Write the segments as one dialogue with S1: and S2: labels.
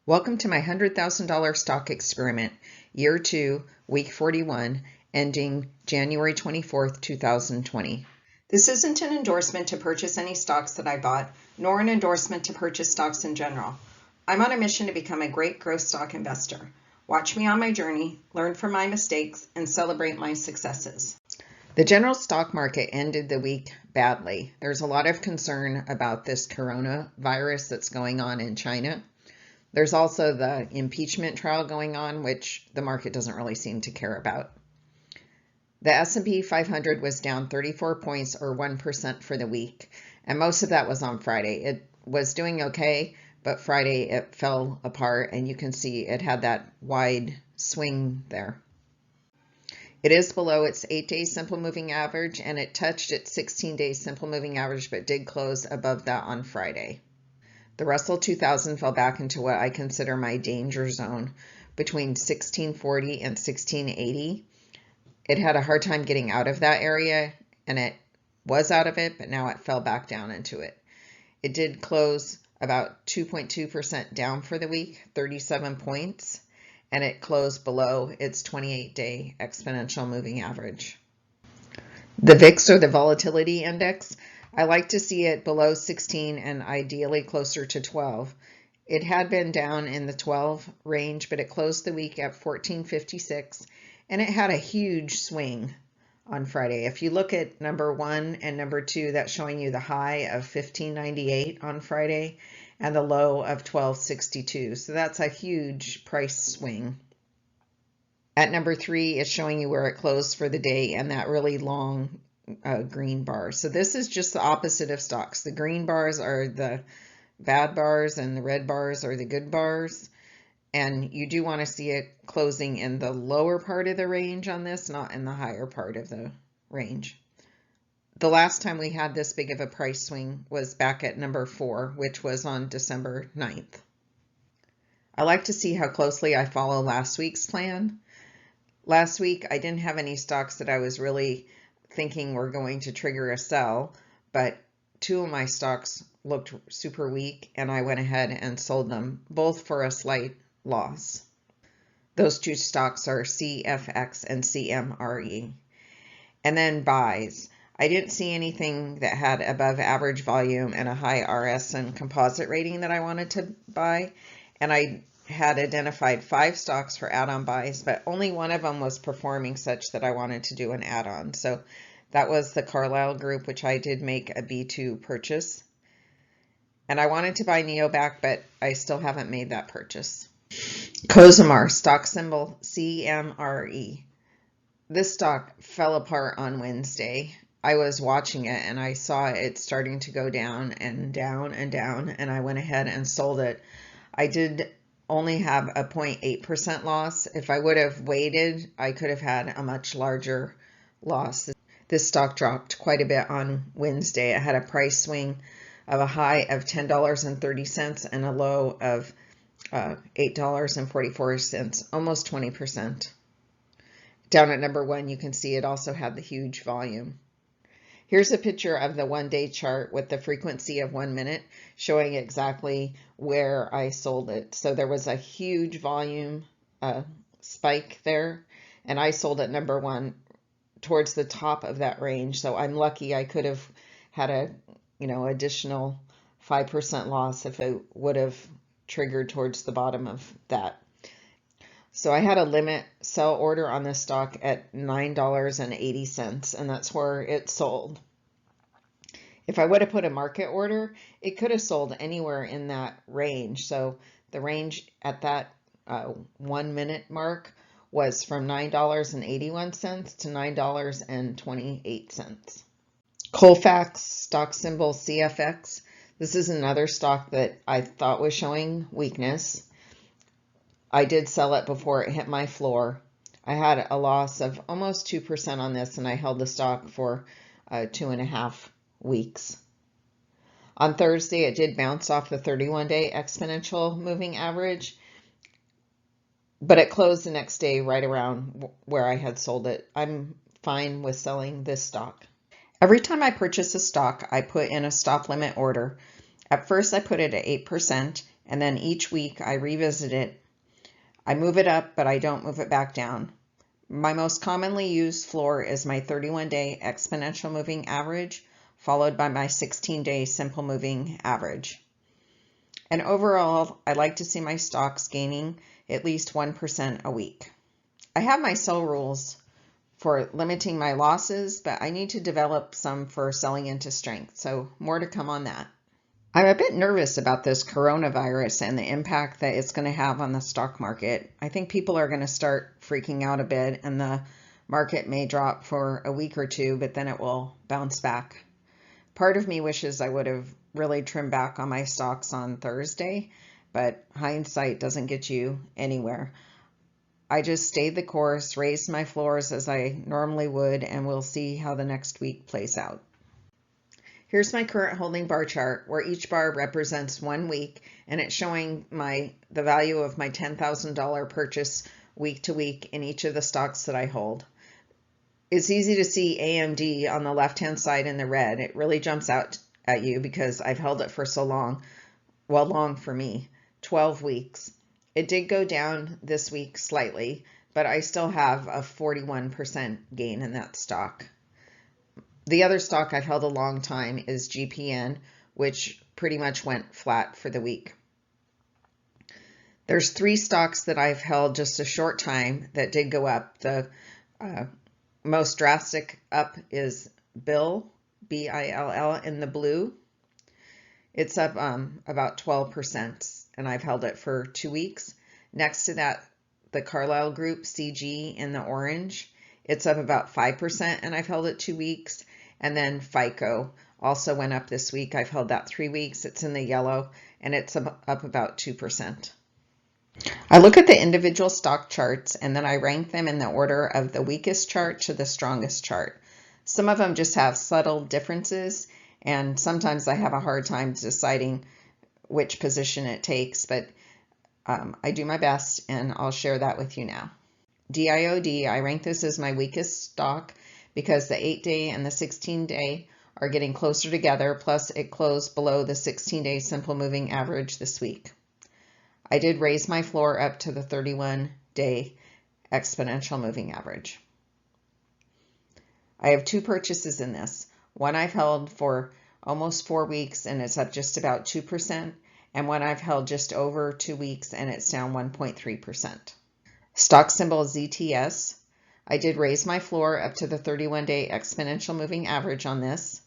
S1: Welcome to my $100,000 stock experiment, year 2, week 41, ending January 24th, 2020. This isn't an endorsement to purchase any stocks that I bought, nor an endorsement to purchase stocks in general. I'm on a mission to become a great growth stock investor. Watch me on my journey, learn from my mistakes, and celebrate my successes. The general stock market ended the week badly. There's a lot of concern about this coronavirus that's going on in China. There's also the impeachment trial going on, which the market doesn't really seem to care about. The S&P 500 was down 34 points or 1% for the week, and most of that was on Friday. It was doing okay, but Friday it fell apart, and you can see it had that wide swing there. It is below its 8-day simple moving average, and it touched its 16-day simple moving average, but did close above that on Friday. The Russell 2000 fell back into what I consider my danger zone between 1640 and 1680. It had a hard time getting out of that area, and it was out of it, but now it fell back down into it. It did close about 2.2% down for the week, 37 points, and it closed below its 28-day exponential moving average. The VIX, or the volatility index, I like to see it below 16 and ideally closer to 12. It had been down in the 12 range, but it closed the week at 1456, and it had a huge swing on Friday. If you look at number 1 and number 2, that's showing you the high of 1598 on Friday and the low of 1262. So that's a huge price swing. At number 3, it's showing you where it closed for the day and that really long green bar. So this is just the opposite of stocks. The green bars are the bad bars and the red bars are the good bars. And you do want to see it closing in the lower part of the range on this, not in the higher part of the range. The last time we had this big of a price swing was back at number 4, which was on December 9th. I like to see how closely I follow last week's plan. Last week, I didn't have any stocks that I was really thinking were going to trigger a sell, but 2 of my stocks looked super weak, and I went ahead and sold them, both for a slight loss. Those 2 stocks are CFX and CMRE. And then buys. I didn't see anything that had above average volume and a high RS and composite rating that I wanted to buy, and I had identified 5 stocks for add-on buys, but only one of them was performing such that I wanted to do an add-on. So that was the Carlyle Group, which I did make a B2 purchase. And I wanted to buy Neobac, but I still haven't made that purchase. Cosmar, stock symbol CMRE. This stock fell apart on Wednesday. I was watching it and I saw it starting to go down and down and down, and I went ahead and sold it. I did only have a 0.8% loss. If I would have waited, I could have had a much larger loss. This stock dropped quite a bit on Wednesday. It had a price swing of a high of $10.30 and a low of $8.44, almost 20%. Down at number 1, you can see it also had the huge volume. Here's a picture of the 1-day chart with the frequency of 1 minute, showing exactly where I sold it. So there was a huge volume spike there, and I sold at number 1 towards the top of that range. So I'm lucky I could have had a additional 5% loss if it would have triggered towards the bottom of that. So I had a limit sell order on this stock at $9.80, and that's where it sold. If I would have put a market order, it could have sold anywhere in that range. So the range at that 1 minute mark was from $9.81 to $9.28. Colfax, stock symbol CFX. This is another stock that I thought was showing weakness. I did sell it before it hit my floor. I had a loss of almost 2% on this, and I held the stock for 2.5 weeks. On Thursday, it did bounce off the 31-day exponential moving average, but it closed the next day right around where I had sold it. I'm fine with selling this stock. Every time I purchase a stock, I put in a stop limit order. At first, I put it at 8%. and then each week I revisit it. I move it up, but I don't move it back down. My most commonly used floor is my 31-day exponential moving average, followed by my 16-day simple moving average. And overall, I like to see my stocks gaining at least 1% a week. I have my sell rules for limiting my losses, but I need to develop some for selling into strength, so more to come on that. I'm a bit nervous about this coronavirus and the impact that it's going to have on the stock market. I think people are going to start freaking out a bit, and the market may drop for a week or two, but then it will bounce back. Part of me wishes I would have really trimmed back on my stocks on Thursday, but hindsight doesn't get you anywhere. I just stayed the course, raised my floors as I normally would, and we'll see how the next week plays out. Here's my current holding bar chart, where each bar represents 1 week, and it's showing the value of my $10,000 purchase week to week in each of the stocks that I hold. It's easy to see AMD on the left-hand side in the red. It really jumps out at you because I've held it for so long. Well, long for me, 12 weeks. It did go down this week slightly, but I still have a 41% gain in that stock. The other stock I've held a long time is GPN, which pretty much went flat for the week. There's 3 stocks that I've held just a short time that did go up. The most drastic up is BILL, B-I-L-L, in the blue. It's up about 12%, and I've held it for 2 weeks. Next to that, the Carlyle Group, CG, in the orange. It's up about 5%, and I've held it 2 weeks. And then FICO also went up this week. I've held that 3 weeks. It's in the yellow, and it's up about 2%. I look at the individual stock charts, and then I rank them in the order of the weakest chart to the strongest chart. Some of them just have subtle differences, and sometimes I have a hard time deciding which position it takes, but I do my best, and I'll share that with you now. DIOD, I rank this as my weakest stock because the 8-day and the 16-day are getting closer together, plus it closed below the 16-day simple moving average this week. I did raise my floor up to the 31-day exponential moving average. I have 2 purchases in this. One I've held for almost 4 weeks, and it's up just about 2%, and one I've held just over 2 weeks, and it's down 1.3%. Stock symbol ZTS. I did raise my floor up to the 31-day exponential moving average on this.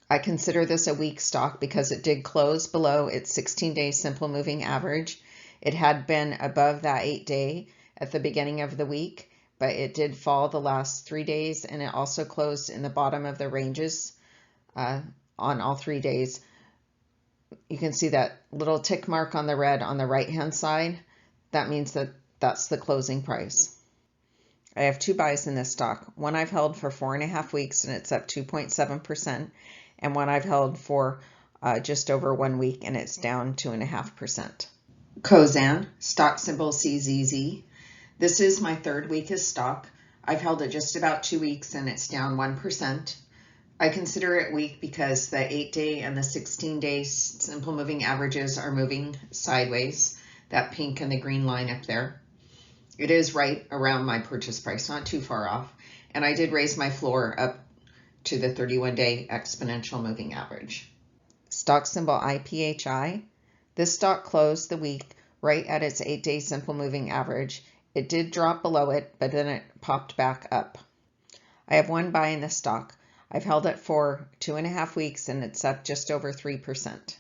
S1: I consider this a weak stock because it did close below its 16-day simple moving average. It had been above that 8-day at the beginning of the week, but it did fall the last 3 days, and it also closed in the bottom of the ranges on all 3 days. You can see that little tick mark on the red on the right-hand side. That means that that's the closing price. I have 2 buys in this stock. One I've held for 4.5 weeks, and it's up 2.7%, and one I've held for just over 1 week, and it's down 2.5%. Cosan, stock symbol CZZ. This is my 3rd weakest stock. I've held it just about 2 weeks, and it's down 1%. I consider it weak because the 8-day and the 16-day simple moving averages are moving sideways, that pink and the green line up there. It is right around my purchase price, not too far off, and I did raise my floor up to the 31-day exponential moving average. Stock symbol IPHI. This stock closed the week right at its 8-day simple moving average. It did drop below it, but then it popped back up. I have 1 buy in this stock. I've held it for 2.5 weeks, and it's up just over 3%.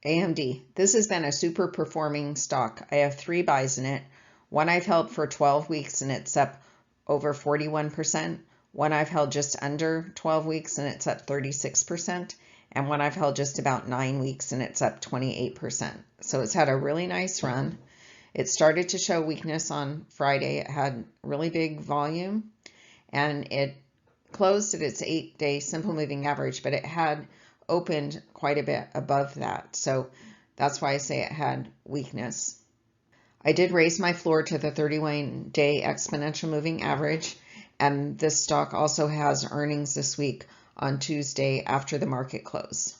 S1: AMD. This has been a super performing stock. I have 3 buys in it. One I've held for 12 weeks, and it's up over 41%. One I've held just under 12 weeks, and it's up 36%. And one I've held just about 9 weeks, and it's up 28%. So it's had a really nice run. It started to show weakness on Friday. It had really big volume, and it closed at its 8-day simple moving average, but it had opened quite a bit above that. So that's why I say it had weakness. I did raise my floor to the 31-day exponential moving average, and this stock also has earnings this week on Tuesday after the market close.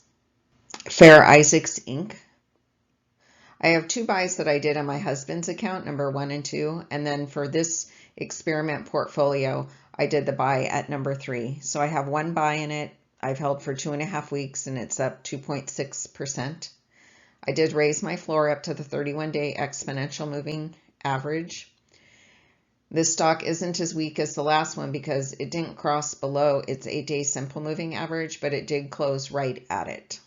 S1: Fair Isaacs Inc. I have two buys that I did on my husband's account, number 1 and 2, and then for this experiment portfolio, I did the buy at number 3. So I have one buy in it. I've held for 2.5 weeks and it's up 2.6%. I did raise my floor up to the 31-day exponential moving average. This stock isn't as weak as the last one because it didn't cross below its 8-day simple moving average, but it did close right at it.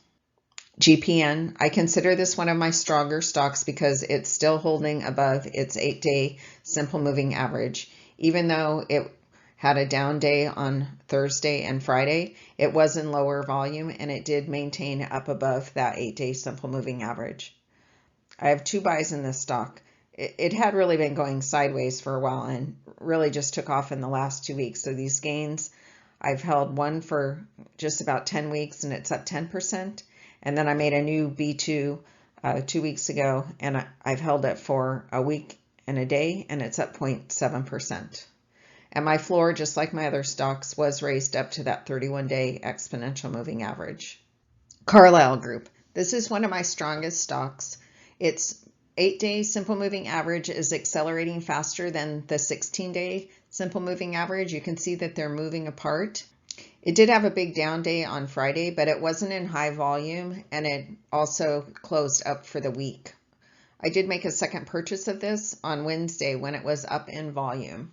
S1: GPN, I consider this one of my stronger stocks because it's still holding above its 8-day simple moving average. Even though it had a down day on Thursday and Friday, it was in lower volume and it did maintain up above that 8-day simple moving average. I have two buys in this stock. It had really been going sideways for a while and really just took off in the last 2 weeks. So these gains, I've held one for just about 10 weeks and it's up 10%. And then I made a new B2 2 weeks ago and I've held it for a week and a day and it's up 0.7%. And my floor, just like my other stocks, was raised up to that 31-day exponential moving average. Carlyle Group. This is one of my strongest stocks. Its 8-day simple moving average is accelerating faster than the 16-day simple moving average. You can see that they're moving apart. It did have a big down day on Friday, but it wasn't in high volume and it also closed up for the week. I did make a second purchase of this on Wednesday when it was up in volume.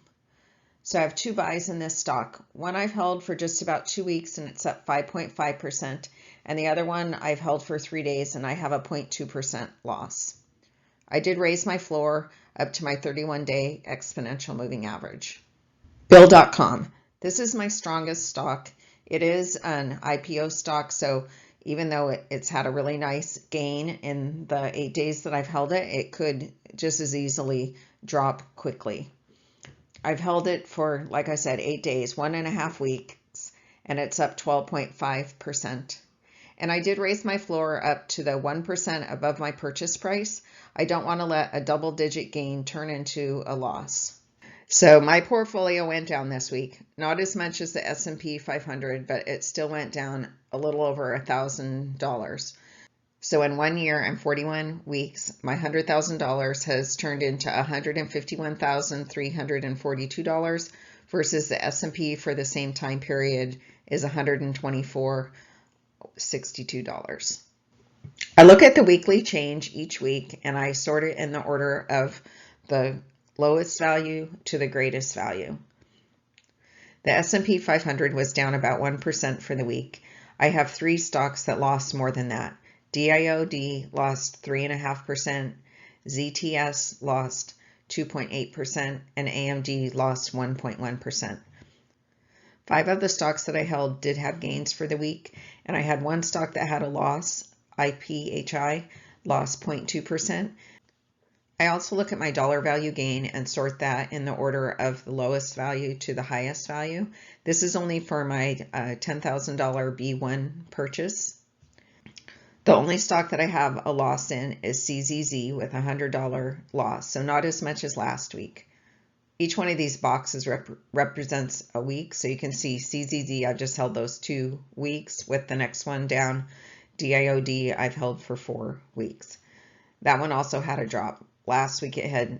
S1: So I have two buys in this stock. One I've held for just about 2 weeks and it's up 5.5%. And the other one I've held for 3 days and I have a 0.2% loss. I did raise my floor up to my 31-day exponential moving average. Bill.com. This is my strongest stock. It is an IPO stock, so even though it's had a really nice gain in the 8 days that I've held it, it could just as easily drop quickly. I've held it for, like I said, 8 days, 1.5 weeks, and it's up 12.5%. And I did raise my floor up to the 1% above my purchase price. I don't want to let a double-digit gain turn into a loss. So my portfolio went down this week, not as much as the S&P 500, but it still went down a little over $1,000. So in 1 year and 41 weeks, my $100,000 has turned into $151,342 versus the S&P for the same time period is $124.62. I look at the weekly change each week and I sort it in the order of the lowest value to the greatest value. The S&P 500 was down about 1% for the week. I have 3 stocks that lost more than that. DIOD lost 3.5%, ZTS lost 2.8%, and AMD lost 1.1%. 5 of the stocks that I held did have gains for the week, and I had one stock that had a loss, IPHI, lost 0.2%. I also look at my dollar value gain and sort that in the order of the lowest value to the highest value. This is only for my $10,000 B1 purchase. The only stock that I have a loss in is CZZ with a $100 loss, so not as much as last week. Each one of these boxes represents a week, so you can see CZZ, I've just held those 2 weeks with the next one down. DIOD, I've held for 4 weeks. That one also had a drop. Last week it had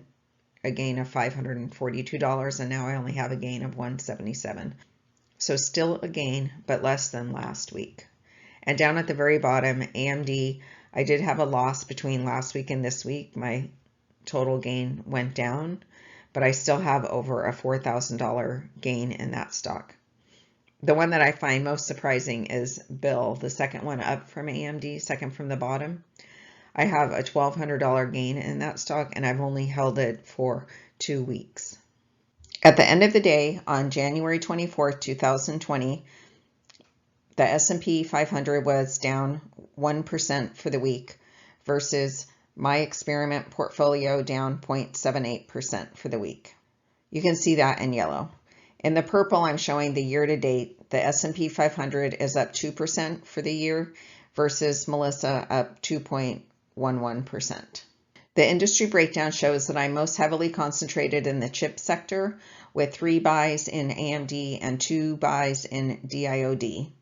S1: a gain of $542, and now I only have a gain of $177. So still a gain, but less than last week. And down at the very bottom, AMD, I did have a loss between last week and this week. My total gain went down, but I still have over a $4,000 gain in that stock. The one that I find most surprising is BILL, the second one up from AMD, second from the bottom. I have a $1,200 gain in that stock, and I've only held it for 2 weeks. At the end of the day, on January 24th, 2020, the S&P 500 was down 1% for the week versus my experiment portfolio down 0.78% for the week. You can see that in yellow. In the purple, I'm showing the year-to-date. The S&P 500 is up 2% for the year versus Melissa up 2.11%. The industry breakdown shows that I'm most heavily concentrated in the chip sector with 3 buys in AMD and 2 buys in DIOD,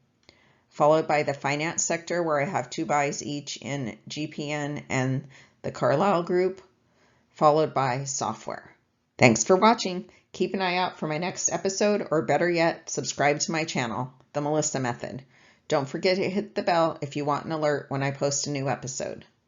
S1: followed by the finance sector where I have 2 buys each in GPN and the Carlyle Group, followed by software. Thanks for watching. Keep an eye out for my next episode, or better yet, subscribe to my channel, The Melissa Method. Don't forget to hit the bell if you want an alert when I post a new episode.